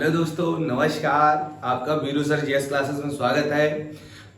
Hello दोस्तों, नमस्कार। आपका वीरू सर जीएस क्लासेस में स्वागत है।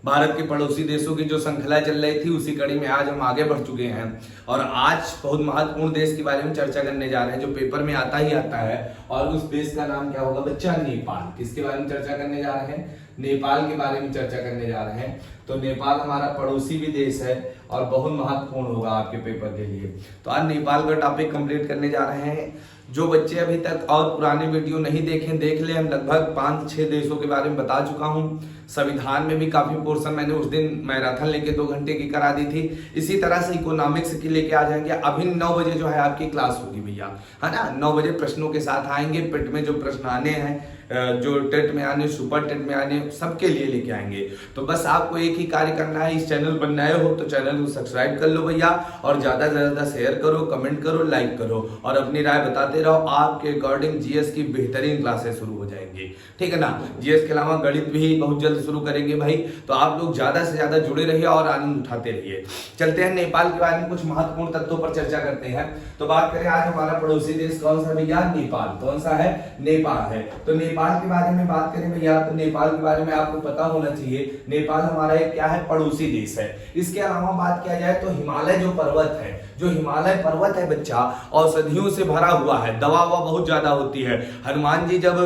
भारत के पड़ोसी देशों की जो श्रृंखला चल रही थी उसी कड़ी में आज हम आगे बढ़ चुके हैं और आज बहुत महत्वपूर्ण देश के बारे में चर्चा करने जा रहे हैं जो पेपर में आता ही आता है। और उस देश का नाम क्या होगा बच्चा? नेपाल। किसके बारे में चर्चा करने जा रहे हैं? नेपाल के बारे में चर्चा करने जा रहे हैं। तो नेपाल हमारा पड़ोसी भी देश है और बहुत महत्वपूर्ण होगा आपके पेपर के लिए। तो आज नेपाल का टॉपिक कंप्लीट करने जा रहे हैं। जो बच्चे अभी तक और पुराने वीडियो नहीं देखें देख ले। हम लगभग 5-6 देशों के बारे में बता चुका हूं। संविधान में भी काफी पोर्शन मैंने उस दिन मैराथन लेके 2 घंटे की करा दी थी। इसी तरह से इकोनॉमिक्स की लेके आ जाएंगे। अभी 9 बजे जो है आपकी क्लास होगी भैया, है ना। 9 बजे प्रश्नों के साथ आएंगे। पेट में जो प्रश्न आने हैं, जो टेट में आने, सुपर टेट में आने, सबके लिए लेके आएंगे। तो बस आपको एक ही कार्य करना है। इस चैनल पर नए हो तो चैनल को सब्सक्राइब कर लो भैया और ज्यादा से ज्यादा शेयर करो, कमेंट करो, लाइक करो और अपनी राय बताते रहो। आपके अकॉर्डिंग जीएस की बेहतरीन क्लासेस शुरू हो जाएंगी, ठीक है ना। जीएस के अलावा गणित भी बहुत जल्द शुरू करेंगे भाई। तो आप लोग ज्यादा से ज्यादा जुड़े रहिए और आनंद उठाते रहिए। चलते हैं नेपाल के बारे में कुछ महत्वपूर्ण तत्वों पर चर्चा करते हैं। तो बात करें आज हमारा पड़ोसी देश कौन सा भैया? नेपाल। कौन सा है? नेपाल है। तो नेपाल के बारे में बात करें भैया तो नेपाल के बारे में आपको पता होना चाहिए। नेपाल हमारा एक क्या है? पड़ोसी देश है। इसके अलावा बात किया जाए तो हिमालय जो पर्वत है, जो हिमालय पर्वत है बच्चा, औषधियों से भरा हुआ है। दवा बहुत ज्यादा होती है। हनुमान जी जब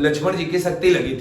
लक्ष्मण जी की शक्ति लगी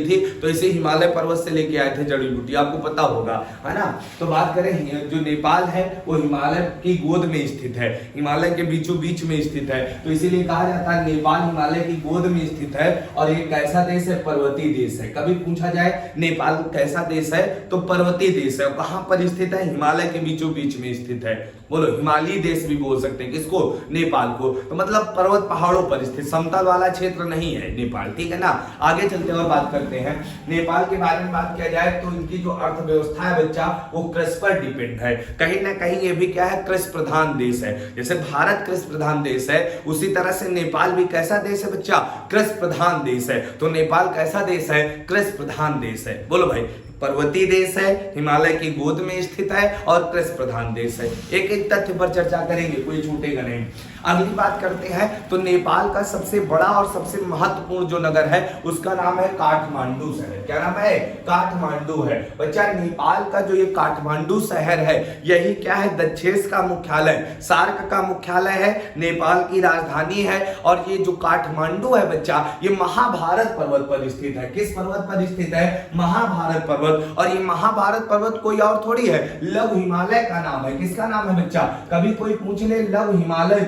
थी तो इसे हिमालय पर्वत से लेके आए थे जड़ी बूटी, आपको पता होगा, है ना। तो बात करें जो नेपाल है वो हिमालय की गोद में स्थित है, हिमालय के बीचों बीच में स्थित है। तो इसीलिए कहा जाता है नेपाल हिमालय की गोद में स्थित है। और ये कैसा देश है? पर्वतीय देश है। कभी पूछा जाए नेपाल कैसा देश है तो पर्वतीय देश है। कहां पर स्थित है? हिमालय के बीचों बीच में स्थित है। बोलो, हिमालयी देश भी बोल सकते हैं किसको? नेपाल को। तो मतलब पर्वत पहाड़ों पर स्थित, समतल वाला क्षेत्र नहीं है नेपाल, ठीक है ना। आगे चलते हैं और बात करते हैं नेपाल के बारे में। बात किया जाए तो इनकी जो अर्थव्यवस्था है बच्चा वो कृषि पर डिपेंड है। कहीं ना कहीं ये भी क्या है? कृषि प्रधान देश है। जैसे भारत कृषि प्रधान देश है उसी तरह से नेपाल भी कैसा देश है बच्चा? कृषि प्रधान देश है। तो नेपाल कैसा देश है? कृषि प्रधान देश है। बोलो भाई, पर्वतीय देश है, हिमालय की गोद में स्थित है और कृषि प्रधान देश है। एक एक तथ्य पर चर्चा करेंगे, कोई छूटेगा नहीं। अगली बात करते हैं तो नेपाल का सबसे बड़ा और सबसे महत्वपूर्ण जो नगर है उसका नाम है काठमांडू शहर। क्या नाम है? काठमांडू है बच्चा। नेपाल का जो ये काठमांडू शहर है यही क्या है? दक्षेश का मुख्यालय, सार्क का मुख्यालय है, नेपाल की राजधानी है। और ये जो काठमांडू है बच्चा ये महाभारत पर्वत पर स्थित है। किस पर्वत पर स्थित है? महाभारत पर्वत। और ये महाभारत पर्वत कोई और थोड़ी है, लव हिमालय का नाम है। किसका नाम है बच्चा? कभी कोई पूछ ले लव हिमालय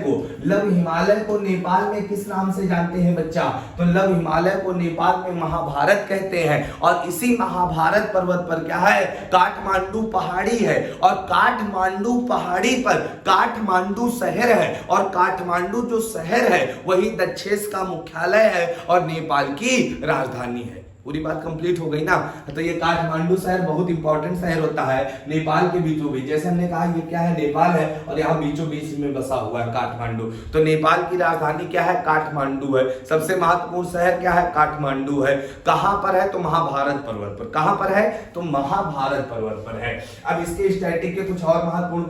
को नेपाल में किस नाम से जानते हैं बच्चा? तो लव हिमालय को नेपाल में महाभारत कहते हैं। और इसी महाभारत पर्वत पर क्या है? काठमांडू पहाड़ी है। और काठमांडू पहाड़ी पर काठमांडू शहर है। और काठमांडू जो शहर है वही दक्षेश का मुख्यालय है और नेपाल की राजधानी है। पूरी बात कंप्लीट हो गई ना। तो ये काठमांडू शहर बहुत इंपॉर्टेंट शहर होता है नेपाल के बीचों बीच। जैसे हमने कहा ये क्या है? नेपाल है और यहाँ बीचों बीच में बसा हुआ है काठमांडू। तो नेपाल की राजधानी क्या है? काठमांडू है। सबसे महत्वपूर्ण शहर क्या है? काठमांडू है। कहां पर है? तो महाभारत पर्वत पर। कहां पर है? तो महाभारत पर्वत पर है। अब इसके स्टैटिक के कुछ और महत्वपूर्ण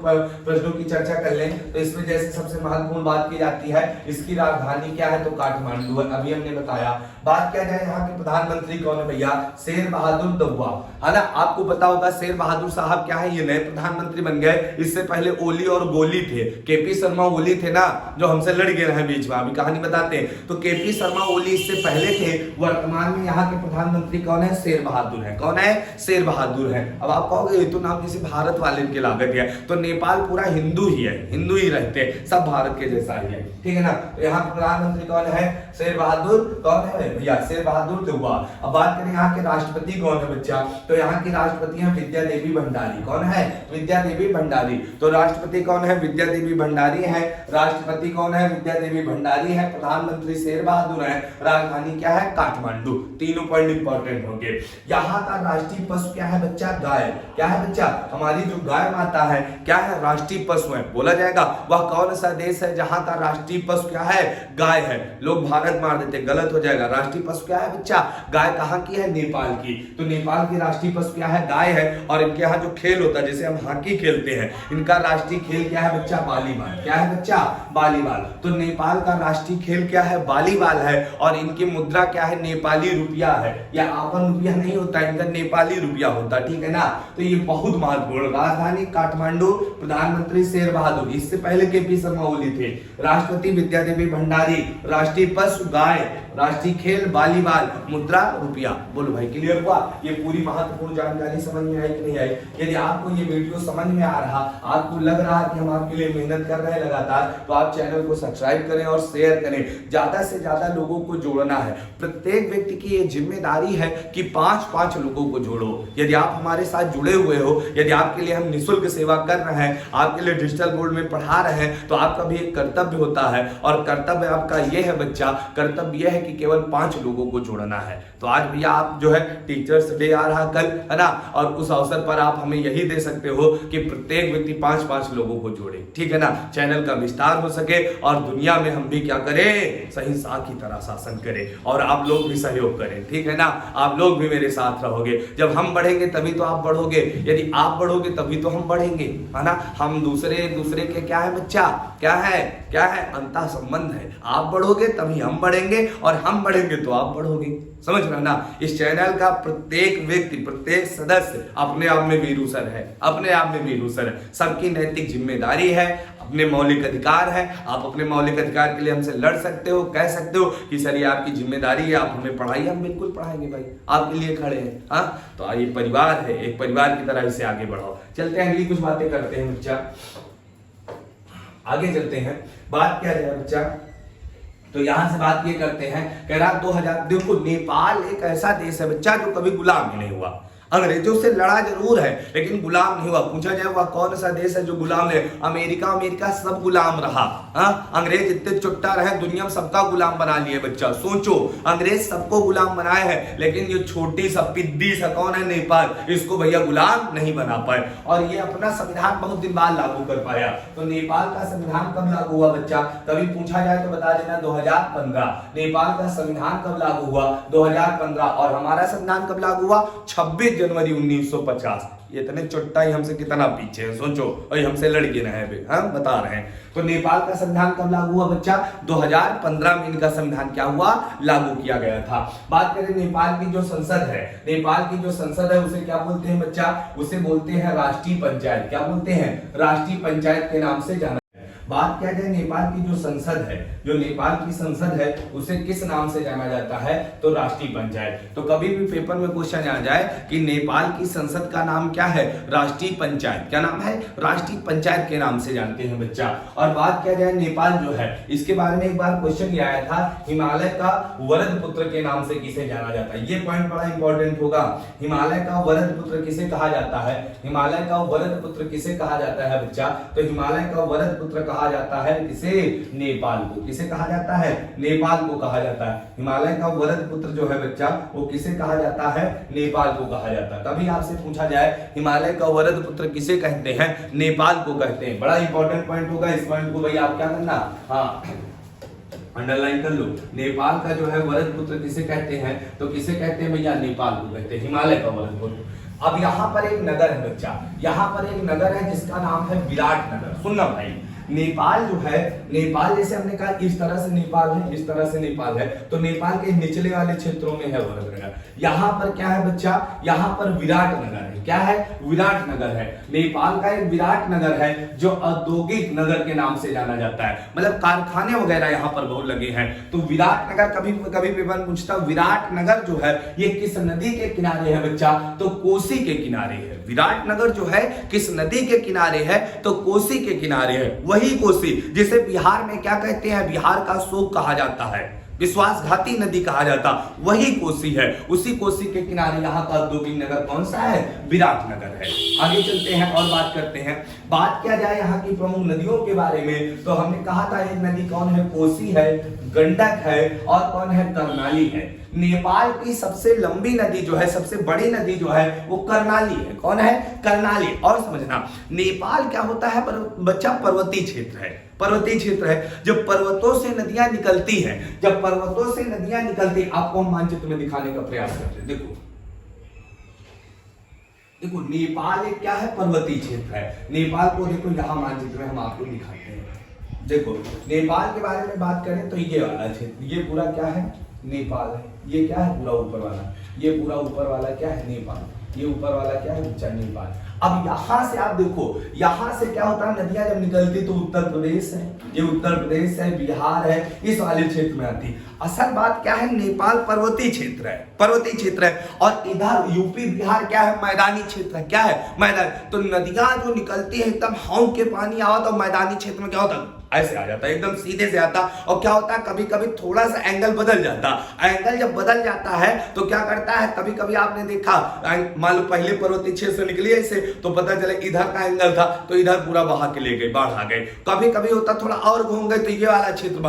प्रश्नों की चर्चा कर लें तो इसमें जैसे सबसे महत्वपूर्ण बात की जाती है इसकी राजधानी क्या है? तो काठमांडू है, अभी हमने बताया। बात किया जाए यहाँ के प्रधानमंत्री कौन है भैया? शेर बहादुर दौआ, है ना। आपको पता होगा शेर बहादुर साहब क्या है? ये नए प्रधानमंत्री बन गए। इससे पहले ओली और गोली थे। केपी शर्मा ओली थे ना, जो हमसे लड़ गए रहे बीच में, अभी कहानी बताते हैं। तो केपी शर्मा ओली इससे पहले थे। वर्तमान में यहाँ के प्रधानमंत्री कौन है? शेर बहादुर है। कौन है? शेर बहादुर है। अब आप कहोगे ये तो नाम किसी भारत वाले के लागत है। तो नेपाल पूरा हिंदू ही है, हिंदू ही रहते हैं, सब भारत के जैसा ही है, ठीक है ना। तो यहाँ प्रधानमंत्री कौन है? शेर बहादुर। कौन है भैया? शेर बहादुर दौआ। अब बात करें यहाँ के राष्ट्रपति कौन है बच्चा? तो यहाँ की राष्ट्रपति है विद्या देवी भंडारी। कौन है? विद्या देवी भंडारी। तो राष्ट्रपति कौन है? विद्या देवी भंडारी है। राष्ट्रपति कौन है? विद्या देवी भंडारी है। प्रधानमंत्री शेर बहादुर है। राजधानी क्या है? काठमांडू। तीनों पॉइंट इंपॉर्टेंट होंगे। यहाँ का राष्ट्रीय पशु क्या है बच्चा? गाय। क्या है बच्चा? हमारी जो गाय माता है क्या है? राष्ट्रीय पशु है। बोला जाएगा वह कौन सा देश है जहां का राष्ट्रीय पशु क्या है? गाय है। लोग भारत मार देते, गलत हो जाएगा। राष्ट्रीय पशु क्या है बच्चा? गाय कहाँ की है? नेपाल की। तो नेपाल की राष्ट्रीय पशु क्या है? गाय है। और इनके यहाँ जो खेल होता है, जैसे हम हॉकी खेलते हैं, इनका राष्ट्रीय खेल क्या है बच्चा? वॉलीबॉल। क्या है बच्चा? वॉलीबॉल। तो नेपाल का राष्ट्रीय खेल क्या है? वॉलीबॉल है। और इनकी मुद्रा क्या है? नेपाली रुपया है। या आपन रुपया नहीं होता, इनका नेपाली रुपया होता, ठीक है ना। तो ये बहुत महत्वपूर्ण। राजधानी काठमांडू, प्रधानमंत्री शेर बहादुर, इससे पहले के.पी. शर्मा ओली थे। राष्ट्रपति विद्यादेवी भंडारी, राष्ट्रीय पशु गाय, राष्ट्रीय खेल वॉलीबॉल, मुद्रा रुपया। बोलो भाई, क्लियर हुआ? ये पूरी महत्वपूर्ण जानकारी समझ में आई कि नहीं आई? यदि आपको ये वीडियो समझ में आ रहा, आपको लग रहा है कि हम आपके लिए मेहनत कर रहे हैं लगातार, तो आप चैनल को सब्सक्राइब करें और शेयर करें। ज्यादा से ज्यादा लोगों को जोड़ना है। प्रत्येक व्यक्ति की ये जिम्मेदारी है कि 5-5 लोगों को जोड़ो। यदि आप हमारे साथ जुड़े हुए हो, यदि आपके लिए हम निःशुल्क सेवा कर रहे हैं, आपके लिए डिजिटल बोर्ड में पढ़ा रहे हैं, तो आपका भी एक कर्तव्य होता है। और कर्तव्य आपका ये है बच्चा, कर्तव्य यह है कि केवल 5 लोगों को जोड़ना है। तो आज भैया आप जो है टीचर्स डे आ रहा कल, है ना, और उस अवसर पर आप हमें यही दे सकते हो कि प्रत्येक व्यक्ति 5-5 लोगों को जोड़े, ठीक है ना। चैनल का विस्तार हो सके और दुनिया में हम भी क्या करें? सही शाह की तरह शासन करें। और आप लोग भी सहयोग करें, ठीक है ना। आप लोग भी मेरे साथ रहोगे। जब हम बढ़ेंगे तभी तो आप बढ़ोगे, यदि आप बढ़ोगे तभी तो हम बढ़ेंगे, है ना। हम दूसरे के क्या है बच्चा? क्या है अंतः संबंध है। आप बढ़ोगे तभी हम बढ़ेंगे, और हम बढ़ेंगे तो आप बढ़ोगे। समझ रहे ना। इस चैनल का प्रत्येक व्यक्ति, प्रत्येक सदस्य अपने आप में वीर सर है, अपने आप में वीर सर है। सबकी नैतिक जिम्मेदारी है, अपने मौलिक अधिकार है। आप अपने मौलिक अधिकार के लिए हमसे लड़ सकते हो, कह सकते हो कि सर ये आपकी जिम्मेदारी है, आप हमें पढ़ाइए। हम बिल्कुल पढ़ाएंगे भाई, आपके लिए खड़े हैं। हाँ, तो ये परिवार है, एक परिवार की तरह इसे आगे बढ़ाओ। चलते हैं, अगली कुछ बातें करते हैं बच्चा, आगे चलते हैं। बात क्या है बच्चा? तो यहां से बात ये करते हैं, कह रहा 2000। देखो, नेपाल एक ऐसा देश है बच्चा जो कभी गुलाम ही नहीं हुआ। अंग्रेजों से लड़ा जरूर है लेकिन गुलाम नहीं हुआ। पूछा जाए वह कौन सा देश है जो गुलाम है? अमेरिका सब गुलाम रहा। अंग्रेज इतने चुट्टा रहे, दुनिया में सबका गुलाम बना लिए बच्चा। सोचो, अंग्रेज सबको गुलाम बनाए हैं, लेकिन ये छोटी सा पिद्दी सा कौन है? नेपाल, इसको भैया गुलाम नहीं बना पाए। और ये अपना संविधान बहुत दिन बाद लागू कर पाया। तो नेपाल का संविधान कब लागू हुआ बच्चा? कभी पूछा जाए तो बता देना 2015। नेपाल का संविधान कब लागू हुआ? 2015। और हमारा संविधान कब लागू हुआ? 26 जनवरी 1950। ये इतने चुट्टा ही हमसे कितना पीछे है, सोचो। और हमसे लड़के रहे हैं, हम बता रहे हैं। तो नेपाल का संविधान कब लागू हुआ बच्चा? 2015 में इनका संविधान क्या हुआ? लागू किया गया था। बात करें नेपाल की जो संसद है, नेपाल की जो संसद है उसे क्या बोलते हैं बच्चा? उसे बोलते हैं राष्ट्रीय पंचायत। क्या बोलते हैं? राष्ट्रीय पंचायत के नाम से जाना। बात क्या है, नेपाल की जो संसद है, जो नेपाल की संसद है उसे किस नाम से जाना जाता है? तो राष्ट्रीय पंचायत। तो कभी भी पेपर में क्वेश्चन आ जाए कि नेपाल की संसद का नाम क्या है? राष्ट्रीय पंचायत। क्या नाम है? राष्ट्रीय पंचायत के नाम से जानते हैं बच्चा। और बात क्या जाए, नेपाल जो है इसके बारे में एक बार क्वेश्चन आया था, हिमालय का वरद पुत्र के नाम से किसे जाना जाता है? ये पॉइंट बड़ा इंपॉर्टेंट होगा। हिमालय का वरद पुत्र किसे कहा जाता है? हिमालय का वरद पुत्र किसे कहा जाता है बच्चा? तो हिमालय का वरद पुत्र कहा जाता है किसे? नेपाल को। किसे कहा जाता है? नेपाल को कहा जाता है। हिमालय का वरद पुत्र जो है बच्चा वो किसे कहा जाता है? नेपाल को कहा जाता है। कभी आपसे पूछा जाए हिमालय का वरद पुत्र किसे कहते हैं? नेपाल को कहते हैं। बड़ा इंपॉर्टेंट पॉइंट होगा। इस पॉइंट को भाई आप क्या करना, हाँ अंडरलाइन कर लो। नेपाल का जो है वरद पुत्र किसे कहते हैं? तो किसे कहते हैं भैया? नेपाल को कहते हैं, हिमालय का वरद पुत्र। अब यहाँ पर एक नगर है बच्चा, यहाँ पर एक नगर है जिसका नाम है विराट नगर। सुनना भाई, नेपाल जो है, नेपाल जैसे हमने कहा इस तरह से नेपाल है, इस तरह से नेपाल है, तो नेपाल के निचले वाले क्षेत्रों में है वरद नगर। यहाँ पर क्या है बच्चा? यहाँ पर विराट नगर है। क्या है? विराट नगर है। नेपाल का एक विराट नगर है जो औद्योगिक नगर के नाम से जाना जाता है, मतलब कारखाने वगैरह यहाँ पर बहुत लगे हैं। तो विराट नगर, कभी कभी पेपर पूछता, विराट नगर जो है ये किस नदी के किनारे है बच्चा? तो कोसी के किनारे है। विराट नगर जो है किस नदी के किनारे है? तो कोसी के किनारे है। वही कोसी जिसे बिहार में क्या कहते हैं? बिहार का शोक कहा जाता है, विश्वासघाती नदी कहा जाता, वही कोसी है। उसी कोसी के किनारे यहाँ का औद्योगिक नगर कौन सा है? विराट नगर है। आगे चलते हैं और बात करते हैं। बात किया जाए यहाँ की प्रमुख नदियों के बारे में, तो हमने कहा था एक नदी कौन है? कोसी है, गंडक है, और कौन है? कर्नाली है। नेपाल की सबसे लंबी नदी जो है, सबसे बड़ी नदी जो है वो कर्नाली है। कौन है? कर्नाली। और समझना, नेपाल क्या होता है बच्चा? पर्वतीय क्षेत्र है। पर्वतीय क्षेत्र है। जब पर्वतों से नदियां निकलती हैं, जब पर्वतों से नदियां निकलती, आपको हम मानचित्र में दिखाने का प्रयास करते हैं। देखो देखो नेपाल एक क्या है, पर्वतीय क्षेत्र है। नेपाल को देखो यहाँ मानचित्र में हम आपको दिखाते हैं। देखो नेपाल के बारे में बात करें तो ये वाला क्षेत्र, ये पूरा क्या है, नेपाल है। ये क्या है, पूरा ऊपर वाला, ये पूरा ऊपर वाला क्या है, नेपाल। ये ऊपर वाला क्या है, नीचा नेपाल। अब यहां से आप देखो, यहां से क्या होता है, नदियां जब निकलती तो उत्तर प्रदेश है, ये उत्तर प्रदेश है, बिहार है, इस वाले क्षेत्र में आती। असल बात क्या है, नेपाल पर्वतीय क्षेत्र है, पर्वतीय क्षेत्र है, और इधर यूपी बिहार क्या है, मैदानी क्षेत्र है। क्या है, मैदान। तो नदियां जो निकलती है एकदम हाउ के पानी आवा, तो मैदानी क्षेत्र में क्या होता है, ऐसे आ जाता है, एकदम सीधे से आता। और क्या होता है, कभी कभी थोड़ा सा एंगल बदल जाता। एंगल जब बदल जाता है तो क्या करता है, कभी कभी आपने देखा, मान लो पहले पर्वतीय क्षेत्र से निकली ऐसे, तो पता चले इधर का एंगल था तो इधर पूरा बहा के ले गए, बाढ़ आ गए। कभी कभी होता थोड़ा और घूम गए तो ये वाला क्षेत्र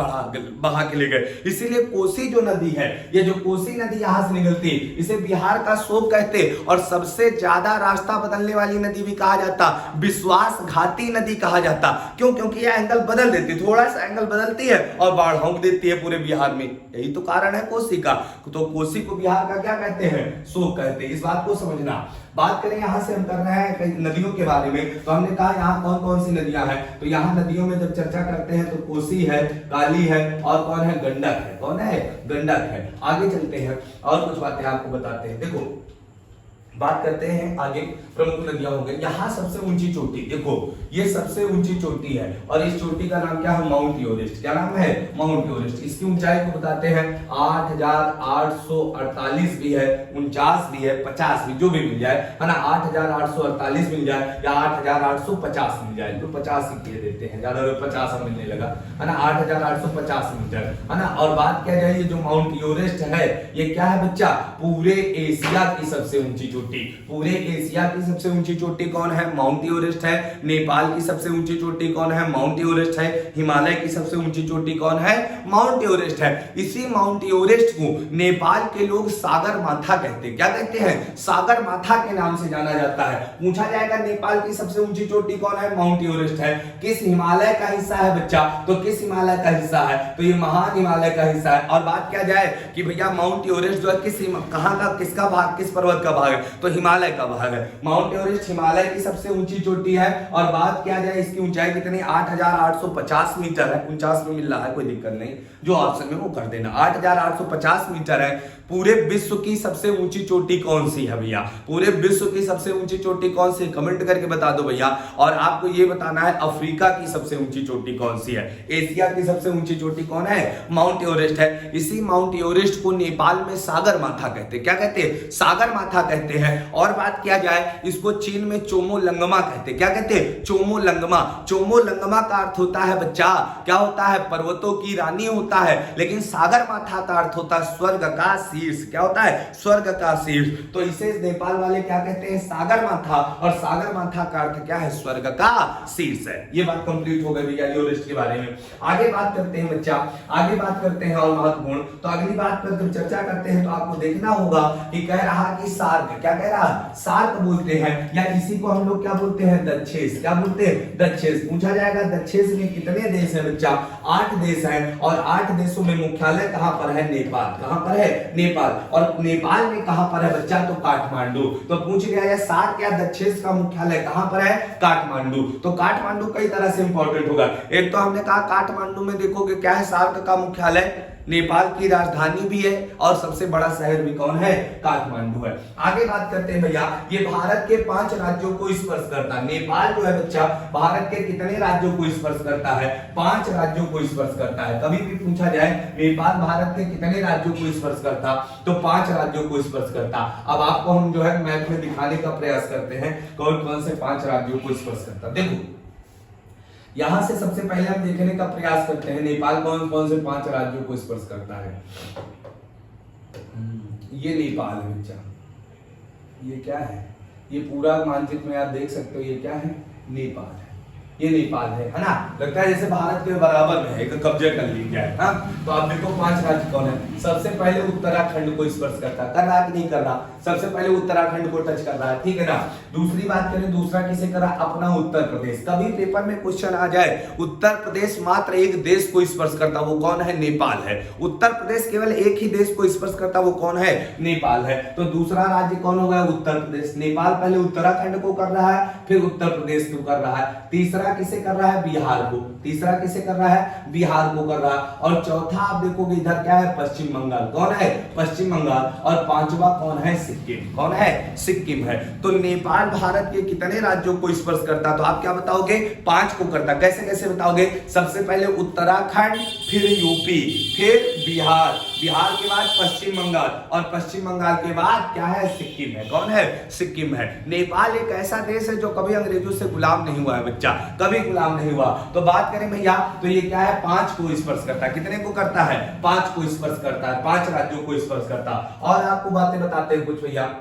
बहा के ले गए। इसीलिए कोसी जो नदी है, ये जो कोसी नदी यहां से निकलती, इसे बिहार का शोक कहते, और सबसे ज्यादा रास्ता बदलने वाली नदी भी कहा जाता, विश्वासघाती नदी कहा जाता। क्यों, क्योंकि यह एंगल बदल देती, थोड़ा सा एंगल बदलती है और बाढ़ होंक देती है पूरे बिहार में। यही तो कारण है कोसी का। तो कोसी को बिहार का क्या कहते हैं, शोक कहते हैं। इस बात को समझना। बात करें यहां से हम कर रहे हैं कई नदियों के बारे में, तो हमने कहा यहाँ कौन कौन सी नदियां हैं। तो यहाँ नदियों में जब चर्चा करते हैं तो कोसी है, काली है, और कौन है, गंडक है। कौन है, गंडक है। आगे चलते हैं और कुछ बातें आपको बताते हैं। देखो बात करते हैं आगे, प्रमुख नदियां हो गई। यहाँ सबसे ऊंची चोटी, देखो ये सबसे ऊंची चोटी है, और इस चोटी का नाम क्या है, माउंट एवरेस्ट। क्या नाम है, माउंट एवरेस्ट। इसकी ऊंचाई को बताते हैं 8,848 भी है, 49 भी है, 50 भी, जो भी मिल जाए, है ना। 8,848 मिल जाए या 8,850 मिल जाए, तो 50 ही किए देते हैं, ज्यादा 50 मिलने लगा, है ना। 8,850 मिल जाए, है ना। और बात किया जाए ये जो माउंट एवरेस्ट है, ये क्या है बच्चा, पूरे एशिया की सबसे ऊंची चोटी। पूरे एशिया की सबसे ऊंची चोटी कौन है, माउंट एवरेस्ट है। नेपाल की सबसे ऊंची चोटी कौन है, माउंट एवरेस्ट है। हिमालय की सबसे ऊंची चोटी कौन है, माउंट एवरेस्ट है। इसी माउंट एवरेस्ट को नेपाल के लोग सागर माथा कहते हैं। क्या कहते हैं, सागर माथा के नाम से जाना जाता है। पूछा जाएगा नेपाल की सबसे ऊंची चोटी कौन है, माउंट एवरेस्ट है। किस हिमालय का हिस्सा है बच्चा, तो किस हिमालय का हिस्सा है, तो ये महान हिमालय का हिस्सा है। और बात किया जाए कि भैया माउंट एवरेस्ट जो है कहां का, किसका भाग, किस पर्वत का भाग है, तो हिमालय का भाग है। माउंट एवरेस्ट हिमालय की सबसे ऊंची चोटी है। और बात किया जाए इसकी ऊंचाई कितनी, 8,850 मीटर है। 49 में मिल रहा है, कोई दिक्कत नहीं, जो ऑप्शन में वो कर देना। 8,850 मीटर है। पूरे विश्व की सबसे ऊंची चोटी कौन सी है भैया, पूरे विश्व की सबसे ऊंची चोटी कौन सी, कमेंट करके बता दो भैया। और आपको ये बताना है अफ्रीका की सबसे ऊंची चोटी कौन सी है, एशिया की सबसे ऊंची चोटी कौन है, माउंट एवरेस्ट है। इसी माउंट एवरेस्ट को नेपाल में सागर माथा कहते हैं। क्या कहते हैं, सागर माथा कहते हैं। और बात किया जाए इसको चीन में चोमोलंगमा कहते हैं। क्या कहते हैं, चोमोलंगमा। चोमोलंगमा का अर्थ होता है बच्चा, क्या होता है, पर्वतों की रानी होता है। लेकिन सागर माथा का अर्थ होता है स्वर्ग का शीर्ष। क्या होता है, स्वर्ग का शीर्ष। तो इसे नेपाल वाले क्या कहते हैं, सागर माथा। और सागर माथा का अर्थ क्या है, स्वर्ग का शीर्ष है। ये बात कंप्लीट हो गई भैया एवरेस्ट के बारे में। आगे बात करते हैं बच्चा, आगे बात करते हैं और महत्वपूर्ण। तो अगली बात पर जब चर्चा करते हैं तो आपको देखना होगा कि कह रहा कि सार्क, क्या कह रहा, सार्क बोलते हैं, या इसी को हम लोग क्या बोलते हैं, दक्षेस। क्या बोलते हैं, दक्षेस। पूछा जाएगा दक्षेस में कितने देश हैं बच्चा, 8 देश हैं। और 8 देशों में मुख्यालय कहां पर है, नेपाल। कहां पर है, नेपाल। और नेपाल में कहां पर है बच्चा, तो काठमांडू। तो पूछ गया है सार्क या दक्षेस का मुख्यालय कहां पर है, काठमांडू। तो काठमांडू कई तरह से इंपॉर्टेंट होगा। एक तो हमने कहा काठमांडू में देखोगे क्या है, सार्क का मुख्यालय, नेपाल की राजधानी भी है, और सबसे बड़ा शहर भी कौन है, काठमांडू है। आगे बात करते हैं भैया, ये भारत के 5 राज्यों को स्पर्श करता है। नेपाल जो है बच्चा भारत के कितने राज्यों को स्पर्श करता है, 5 राज्यों को स्पर्श करता है। कभी भी पूछा जाए नेपाल भारत के कितने राज्यों को स्पर्श करता, तो 5 राज्यों को स्पर्श करता। अब आपको हम जो है मैप में दिखाने का प्रयास करते हैं कौन कौन से 5 राज्यों को स्पर्श करता। देखो यहां से सबसे पहले हम देखने का प्रयास करते हैं नेपाल कौन कौन से 5 राज्यों को स्पर्श करता है। ये नेपाल है बच्चा, ये क्या है, ये पूरा मानचित्र में आप देख सकते हो, ये क्या है, नेपाल है। ये नेपाल है ना। लगता है जैसे भारत के बराबर में है, एक कब्जे कर ली गया है। हाँ, तो आप देखो 5 राज्य कौन है। सबसे पहले उत्तराखंड को स्पर्श करता कर रहा कि नहीं कर रहा, सबसे पहले उत्तराखंड को टच कर रहा है, ठीक है ना। दूसरी बात करें, दूसरा किसे कर रहा, अपना उत्तर प्रदेश। कभी पेपर में क्वेश्चन आ जाए उत्तर प्रदेश मात्र एक देश को स्पर्श करता, वो कौन है, नेपाल है। उत्तर प्रदेश केवल एक ही देश को स्पर्श करता, वो कौन है, नेपाल है। तो दूसरा राज्य कौन होगा, उत्तर प्रदेश। नेपाल पहले उत्तराखंड को कर रहा है, फिर उत्तर प्रदेश को कर रहा है। तीसरा किसे कर रहा है, बिहार को। तीसरा किसे कर रहा है, बिहार को कर रहा है। और चौथा आप देखोगे इधर क्या है, पश्चिम बंगाल। कौन है, पश्चिम बंगाल। और पांचवा कौन है, सिक्किम। कौन है, सिक्किम है। तो नेपाल भारत के कितने राज्यों को स्पर्श करता, तो आप क्या बताओगे, 5 को करता। कैसे कैसे बताओगे, सबसे पहले उत्तराखंड, फिर यूपी, फिर बिहार, बिहार के बाद पश्चिम बंगाल, और पश्चिम बंगाल के बाद क्या है, सिक्किम है। कौन है, सिक्किम है। नेपाल एक ऐसा देश है जो कभी अंग्रेजों से गुलाम नहीं हुआ है बच्चा, कभी गुलाम नहीं हुआ। तो बात करें भैया, तो ये क्या है, 5 को स्पर्श करता है। कितने को करता है, 5 को स्पर्श करता है, 5 राज्यों को स्पर्श करता। और आपको बातें बताते हैं कुछ भैया।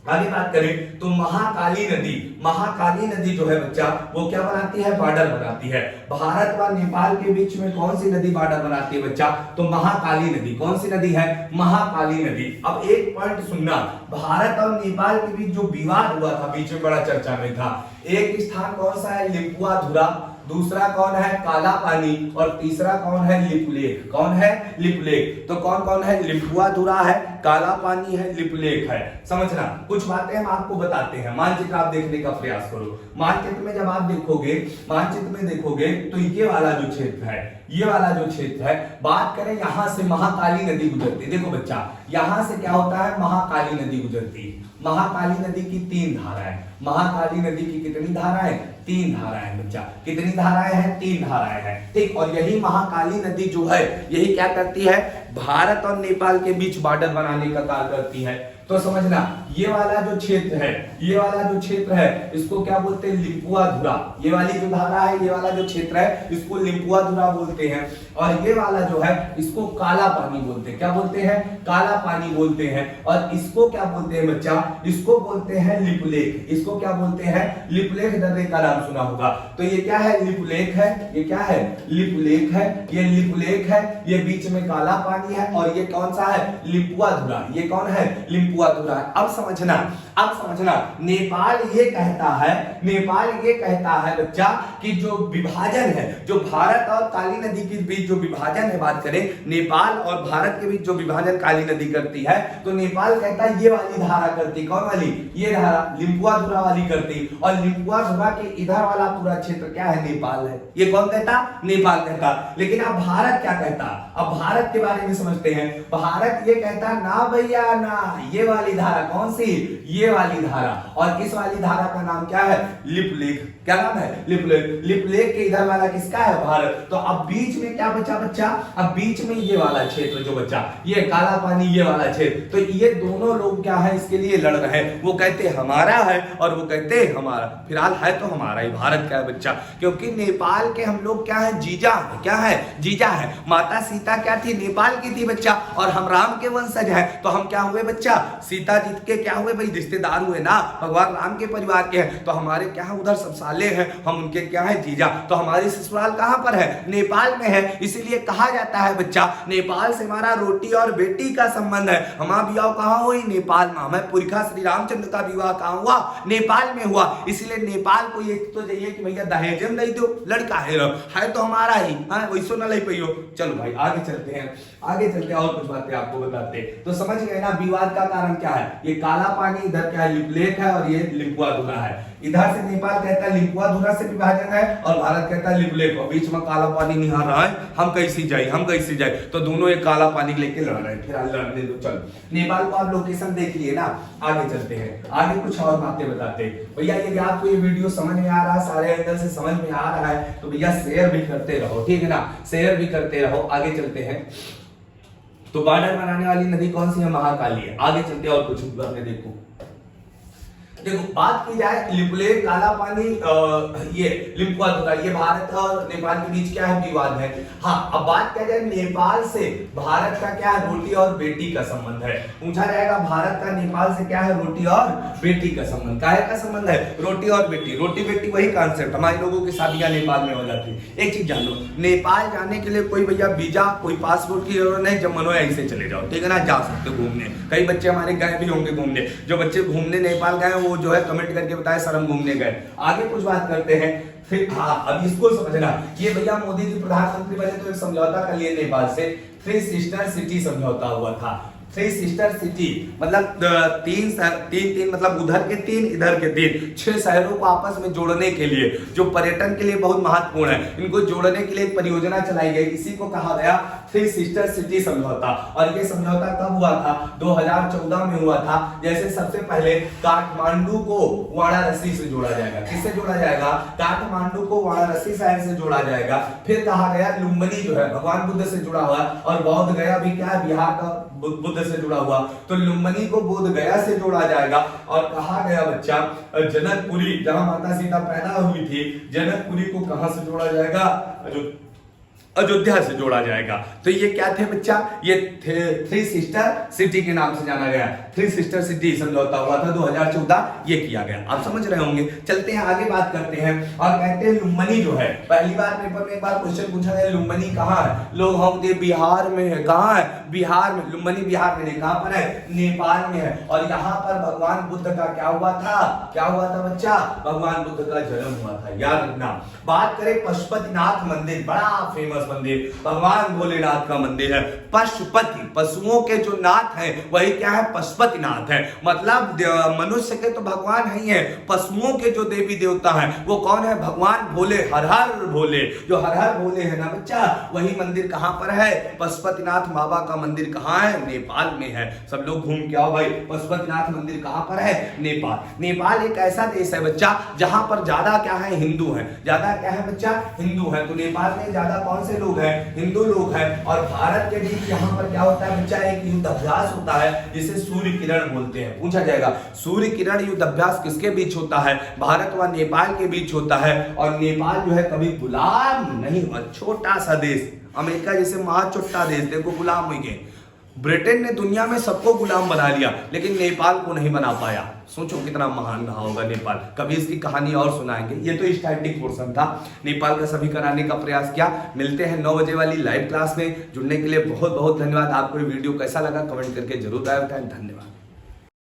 आगे बात करें तो महाकाली नदी, महाकाली नदी जो है बच्चा वो क्या बनाती है, बॉर्डर बनाती है। भारत व नेपाल के बीच में कौन सी नदी बॉर्डर बनाती है बच्चा, तो महाकाली नदी। कौन सी नदी है, महाकाली नदी। अब एक पॉइंट सुनना, भारत और नेपाल के बीच जो विवाद हुआ था, बीच में बड़ा चर्चा में था। एक स्थान कौन सा है, लिपुआधुरा, दूसरा कौन है, काला पानी, और तीसरा कौन है, लिपुलेख। कौन है, लिपुलेख। तो कौन कौन है, लिपुआधुरा है, काला पानी है, लिपुलेख है। समझना, कुछ बातें हम आपको बताते हैं। मानचित्र आप देखने का प्रयास करो। मानचित्र में जब आप देखोगे, मानचित्र में देखोगे तो ये वाला जो क्षेत्र है, ये वाला जो क्षेत्र है, बात करें यहां से महाकाली नदी गुजरती है। देखो बच्चा, यहां से क्या होता है, महाकाली नदी गुजरती है। महाकाली नदी की 3 धाराएं, महाकाली नदी की कितनी धाराएं, 3 धाराएं बच्चा। कितनी धाराएं हैं, 3 धाराएं हैं, ठीक। और यही महाकाली नदी जो है, यही क्या करती है, भारत और नेपाल के बीच बॉर्डर बनाने का कार्य करती है। तो समझना, ये वाला जो क्षेत्र है, ये वाला जो क्षेत्र है, इसको क्या बोलते हैं, लिपुआधुरा। ये वाली जो धारा है, ये वाला जो क्षेत्र है, इसको लिपुआधुरा बोलते हैं। और ये वाला जो है, इसको काला पानी बोलते हैं। क्या बोलते हैं, काला पानी बोलते हैं। और इसको क्या बोलते हैं बच्चा, इसको बोलते हैं लिपुलेख। इसको क्या बोलते हैं, लिपुलेख दर्रे का नाम सुना होगा। तो ये क्या है, लिपुलेख है। ये क्या है, लिपुलेख है। ये लिपुलेख है, ये बीच में काला पानी है, और ये कौन सा है, लिपुआधुरा। ये कौन है, लिपुआधुरा। अब समझना, अब समझना, नेपाल ये कहता है, नेपाल ये कहता है बच्चा कि जो विभाजन है, जो भारत और काली नदी के बीच जो विभाजन है, बात करें नेपाल और भारत के बीच जो विभाजन काली नदी करती है, तो नेपाल कहता है ये वाली धारा करती। कौन वाली, ये धारा लिपुआधुरा वाली करती। और लिपुआधुरा के इधर वाला पूरा क्षेत्र क्या है, नेपाल है। ये कौन कहता, नेपाल कहता। लेकिन अब भारत क्या कहता, अब भारत के बारे में समझते हैं। भारत ये कहता ना भैया ना, ये वाली धारा कौन सी, ये वाली धारा। और इस वाली धारा का नाम क्या है, लिपुलेख। क्या नाम है, लिपुलेख। लिपुलेख के इधर वाला किसका है, भारत। तो अब बीच में क्या बचा बच्चा, अब बीच में ये वाला क्षेत्र जो बचा, ये काला पानी, ये वाला क्षेत्र। तो ये दोनों लोग क्या है, इसके लिए लड़ रहे हैं। वो कहते हमारा है और वो कहते हमारा। फिलहाल है तो हमारा ही, भारत का है बच्चा। क्योंकि नेपाल के हम लोग क्या है, जीजा है। क्या है, जीजा है। माता सीता क्या थी, नेपाल की थी बच्चा। और हम राम के वंशज हैं, तो हम क्या हुए बच्चा, सीता जी के क्या हुए भाई, रिश्तेदार हुए ना, भगवान राम के परिवार के हैं। तो हमारे क्या है, उधर सब साले हैं, हम उनके क्या है, जीजा। तो हमारी ससुराल कहां पर है, नेपाल में है। इसीलिए कहा जाता है बच्चा, नेपाल से हमारा रोटी और बेटी का संबंध है। हमारा विवाह कहां हुई, नेपाल में। हमारे पुरखा श्री रामचंद्र का विवाह कहां हुआ, नेपाल में हुआ। इसलिए नेपाल को ये तो चाहिए कि भैया दहेज में नहीं दो, लड़का है तो हमारा ही, वैसो ना ले पाइयो। चलो भाई आगे चलते हैं, आगे चलते हैं और कुछ बातें आपको बताते हैं। तो समझ गए ना, विवाद का कारण क्या है, ये काला पानी, इधर क्या है, लिपुलेख है, और ये लिपुआधुरा है। इधर से नेपाल कहता है लिपुआधुरा से विभाजन है, और भारत कहता है लिपुलेख। और बीच में काला पानी निहार रहा है, हम कैसे जाए, हम कैसे जाए। तो दोनों एक काला पानी लेके लड़ रहे हैं। फिर लड़ने दो, चलो नेपाल को आप लोकेशन देख लिए ना, आगे चलते हैं, आगे कुछ और बातें बताते हैं। भैया यदि आपको ये वीडियो समझ में आ रहा है, सारे एंगल से समझ में आ रहा है, तो भैया शेयर भी करते रहो, ठीक है ना, शेयर भी करते रहो। आगे चलते हैं, तो बॉर्डर बनाने वाली नदी कौन सी है, महाकाली है। आगे चलते हैं और कुछ बातें देखो। देखो बात की जाए लिपुलेख, काला पानी, ये लिम्पुआ होता है, ये भारत और नेपाल के बीच क्या है, विवाद है। हाँ, अब बात किया जाए नेपाल से भारत का क्या है, रोटी और बेटी का संबंध है। पूछा जाएगा भारत का नेपाल से क्या है, रोटी और बेटी का संबंध। काहे का संबंध है, रोटी और बेटी। रोटी बेटी वही कॉन्सेप्ट, हमारे लोगों की शादियां नेपाल में हो जाती। एक चीज जान लो, नेपाल जाने के लिए कोई भैया वीजा, कोई पासपोर्ट की जरूरत नहीं, जब मनो ऐसे चले जाओ, ठीक है ना, जा सकते घूमने। कई बच्चे हमारे गए भी होंगे घूमने, जो बच्चे घूमने नेपाल गए वो जो है कमेंट करके बताए सर हम घूमने गए। आगे कुछ बात करते हैं फिर। हाँ, अब इसको समझना, ये भैया मोदी जी प्रधानमंत्री बने तो एक समझौता कर लिए नेपाल से, 3 सिस्टर सिटी समझौता हुआ था। 3 सिस्टर सिटी मतलब तीन मतलब उधर के 3 इधर के 3, 6 शहरों को आपस में जोड़ने के लिए, जो पर्यटन के लिए बहुत महत्वपूर्ण है, इनको जोड़ने के लिए एक परियोजना चलाई गई। इसी को कहा गया 3 सिस्टर सिटी समझौता। और ये समझौता कब हुआ था, 2014 में हुआ था। जैसे सबसे पहले काठमांडू को वाराणसी से जोड़ा जाएगा। किससे जोड़ा जाएगा, काठमांडू को वाराणसी शहर से जोड़ा जाएगा। फिर कहा गया लुम्बिनी जो है भगवान बुद्ध से जुड़ा हुआ, और बौद्ध गया भी क्या है, बिहार का बुद्ध से जुड़ा हुआ, तो लुम्बिनी को बोध गया से जोड़ा जाएगा। और कहा गया बच्चा जनकपुरी, जहां माता सीता पैदा हुई थी, जनकपुरी को कहां से जोड़ा जाएगा, अयोध्या से जोड़ा जाएगा। तो ये क्या थे बच्चा, ये 3 सिस्टर सिटी के नाम से जाना गया। 3 सिस्टर सिटी समझौता हुआ था 2014, ये किया गया। आप समझ रहे होंगे। चलते हैं आगे बात करते हैं और कहते हैं लुम्बिनी जो है, पहली बार पेपर में एक बार क्वेश्चन पूछा गया लुम्बिनी कहाँ है, लोग हम बिहार में है। कहाँ है, बिहार में। लुम्बिनी बिहार में नहीं, कहां पर है, नेपाल में है। और यहाँ पर भगवान बुद्ध का क्या हुआ था, क्या हुआ था बच्चा, भगवान बुद्ध का जन्म हुआ था, याद रखना। बात करें पशुपतिनाथ मंदिर, बड़ा फेमस मंदिर, भगवान भोलेनाथ का मंदिर है। पशुपति, पशुओं के जो नाथ हैं वही क्या है, पशुपतिनाथ है। मतलब मनुष्य के तो भगवान ही है, पशुओं के जो देवी देवता हैं वो कौन है, भगवान भोले, हर हर भोले। जो हर हर भोले है ना बच्चा, वही मंदिर कहां पर है, पशुपतिनाथ बाबा का मंदिर कहां है, नेपाल में है। सब लोग घूम के आओ भाई, पशुपतिनाथ मंदिर कहां पर है, नेपाल। नेपाल एक ऐसा देश है बच्चा जहां पर ज्यादा क्या है, हिंदू है। ज्यादा क्या है बच्चा, हिंदू है। तो नेपाल में ज्यादा कौन से लोग हैं, हिंदू लोग हैं। और भारत के बीच यहाँ पर क्या होता है बच्चा, एक युद्ध अभ्यास होता है जिसे सूर्य किरण बोलते हैं। पूछा जाएगा सूर्य किरण युद्ध अभ्यास किसके बीच होता है, भारत व नेपाल के बीच होता है। और नेपाल जो है कभी गुलाम नहीं हुआ, छोटा सा देश, अमेरिका जैसे महाचोटा देश, देखो गुलाम हुई गए। ब्रिटेन ने दुनिया में सबको गुलाम बना लिया, लेकिन नेपाल को नहीं बना पाया। सोचो कितना महान रहा होगा नेपाल। कभी इसकी कहानी और सुनाएंगे। ये तो स्टैटिक पोर्शन था, नेपाल का सभी कराने का प्रयास किया। मिलते हैं 9 बजे वाली लाइव क्लास में। जुड़ने के लिए बहुत बहुत धन्यवाद। आपको ये वीडियो कैसा लगा कमेंट करके जरूर बताएं। धन्यवाद।